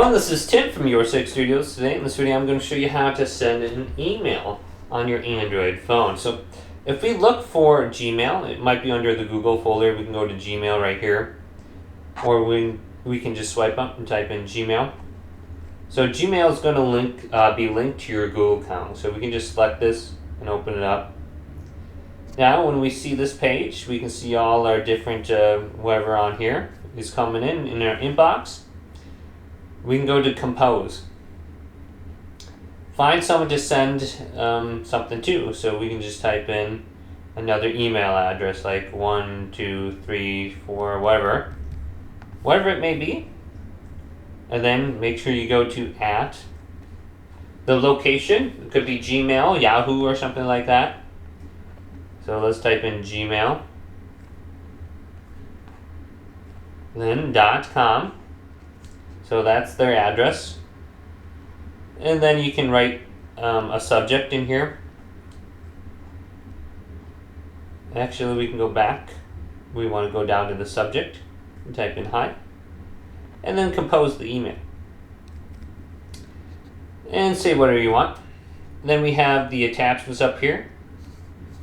everyone, this is Tim from Your Six Studios. Today in this video I'm going to show you how to send an email on your Android phone. So if we look for Gmail, it might be under the Google folder. We can go to Gmail right here, or we can just swipe up and type in Gmail. So Gmail is going to be linked to your Google account. So we can just select this and open it up. Now when we see this page, we can see all our different whatever on here is coming in our inbox. We can go to compose. Find someone to send something to. So we can just type in another email address like 1, 2, 3, 4, whatever it may be. And then make sure you go to @ the location. It could be Gmail, Yahoo, or something like that. So let's type in Gmail. Then .com. So that's their address. And then you can write a subject in here. Actually, we can go back. We want to go down to the subject and type in hi. And then compose the email. And say whatever you want. Then we have the attachments up here.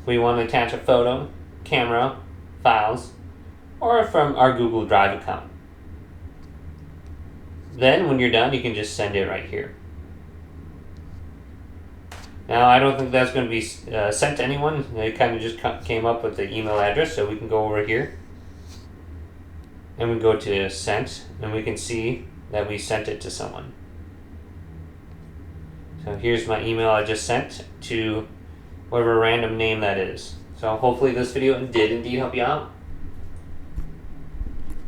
We want to attach a photo, camera, files, or from our Google Drive account. Then when you're done, you can just send it right here. Now I don't think that's going to be sent to anyone. It kind of just came up with the email address, so we can go over here and we go to sent, and we can see that we sent it to someone. So here's my email I just sent to whatever random name that is. So hopefully this video did indeed help you out.